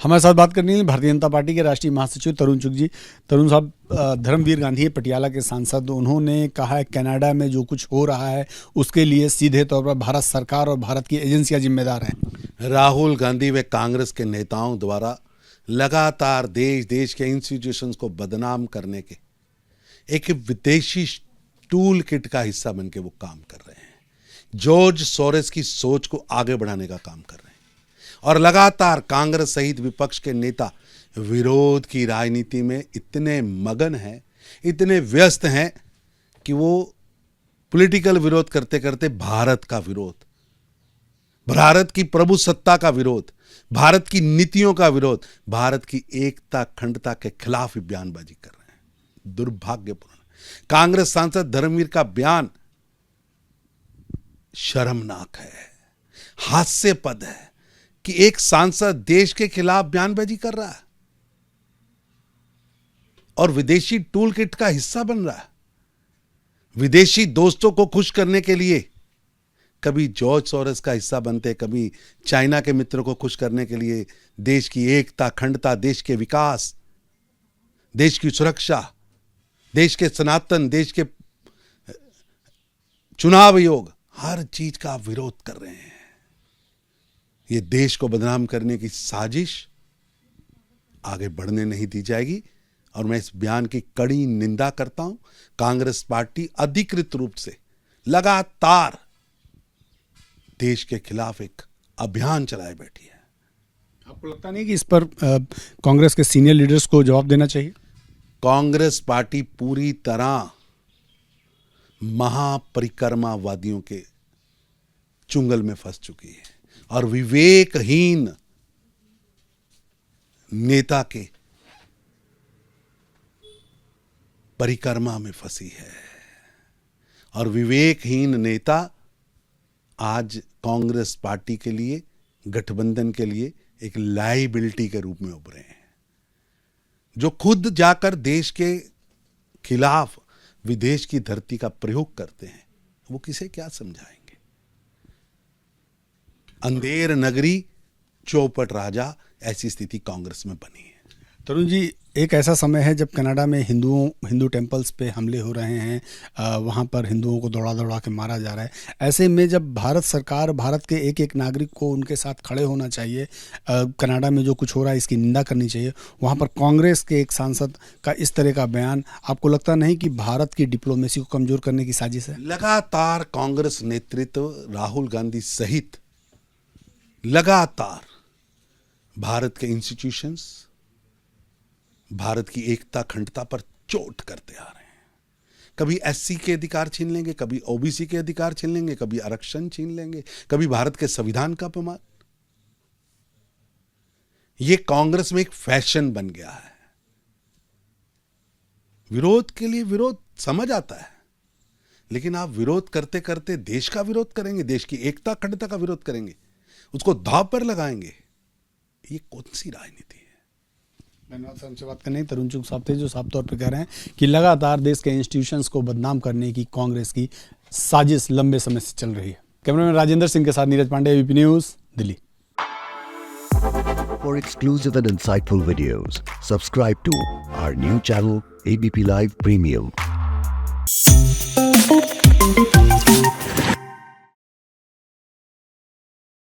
हमारे साथ बात करनी है भारतीय जनता पार्टी के राष्ट्रीय महासचिव तरुण चुग जी। तरुण साहब, धर्मवीर गांधी है पटियाला के सांसद, उन्होंने कहा है कनाडा में जो कुछ हो रहा है उसके लिए सीधे तौर पर भारत सरकार और भारत की एजेंसियां जिम्मेदार हैं। राहुल गांधी व कांग्रेस के नेताओं द्वारा लगातार देश के इंस्टीट्यूशंस को बदनाम करने के एक विदेशी टूल किट का हिस्सा बनके वो काम कर रहे हैं। जॉर्ज सोरेस की सोच को आगे बढ़ाने का काम कर रहे हैं और लगातार कांग्रेस सहित विपक्ष के नेता विरोध की राजनीति में इतने मगन हैं, इतने व्यस्त हैं कि वो पॉलिटिकल विरोध करते करते भारत का विरोध, भारत की प्रभुसत्ता का विरोध, भारत की नीतियों का विरोध, भारत की एकता अखंडता के खिलाफ बयानबाजी कर रहे हैं। दुर्भाग्यपूर्ण। कांग्रेस सांसद धर्मवीर का बयान शर्मनाक है, हास्यास्पद है कि एक सांसद देश के खिलाफ बयानबाजी कर रहा है और विदेशी टूल किट का हिस्सा बन रहा है। विदेशी दोस्तों को खुश करने के लिए कभी जॉर्ज सोरेस का हिस्सा बनते, कभी चाइना के मित्रों को खुश करने के लिए देश की एकता अखंडता, देश के विकास, देश की सुरक्षा, देश के सनातन, देश के चुनाव आयोग, हर चीज का विरोध कर रहे हैं। ये देश को बदनाम करने की साजिश आगे बढ़ने नहीं दी जाएगी और मैं इस बयान की कड़ी निंदा करता हूं। कांग्रेस पार्टी अधिकृत रूप से लगातार देश के खिलाफ एक अभियान चलाए बैठी है। आपको लगता नहीं कि इस पर कांग्रेस के सीनियर लीडर्स को जवाब देना चाहिए? कांग्रेस पार्टी पूरी तरह महापरिक्रमावादियों के चुंगल में फंस चुकी है और विवेकहीन नेता के परिक्रमा में फंसी है और विवेकहीन नेता आज कांग्रेस पार्टी के लिए, गठबंधन के लिए एक लायबिलिटी के रूप में उभरे हैं, जो खुद जाकर देश के खिलाफ विदेश की धरती का प्रयोग करते हैं। वो किसे क्या समझाएंगे? अंधेर नगरी चौपट राजा, ऐसी स्थिति कांग्रेस में बनी है। तरुण जी, एक ऐसा समय है जब कनाडा में हिंदू टेम्पल्स पे हमले हो रहे हैं, वहाँ पर हिंदुओं को दौड़ा दौड़ा के मारा जा रहा है। ऐसे में जब भारत सरकार, भारत के एक एक नागरिक को उनके साथ खड़े होना चाहिए, कनाडा में जो कुछ हो रहा है इसकी निंदा करनी चाहिए, वहाँ पर कांग्रेस के एक सांसद का इस तरह का बयान, आपको लगता नहीं कि भारत की डिप्लोमेसी को कमजोर करने की साजिश है? लगातार कांग्रेस नेतृत्व, राहुल गांधी सहित लगातार भारत के इंस्टीट्यूशंस, भारत की एकता अखंडता पर चोट करते आ रहे हैं। कभी एससी के अधिकार छीन लेंगे, कभी ओबीसी के अधिकार छीन लेंगे, कभी आरक्षण छीन लेंगे, कभी भारत के संविधान का अपमान। यह कांग्रेस में एक फैशन बन गया है। विरोध के लिए विरोध समझ आता है, लेकिन आप विरोध करते करते देश का विरोध करेंगे, देश की एकता अखंडता का विरोध करेंगे, उसको दांव पर लगाएंगे। ये कौन सी राजनीति है? धन्यवाद सर, हमसे बात करने की। तरुण चुग साहब थे जो साफ तौर पर कह रहे हैं कि लगातार देश के इंस्टीट्यूशंस को बदनाम करने की कांग्रेस की साजिश लंबे समय से चल रही है। कैमरामैन राजेंद्र सिंह के साथ Neeraj Pandey, ABP news, Delhi. For exclusive and insightful videos, subscribe to our new channel ABP Live Premium.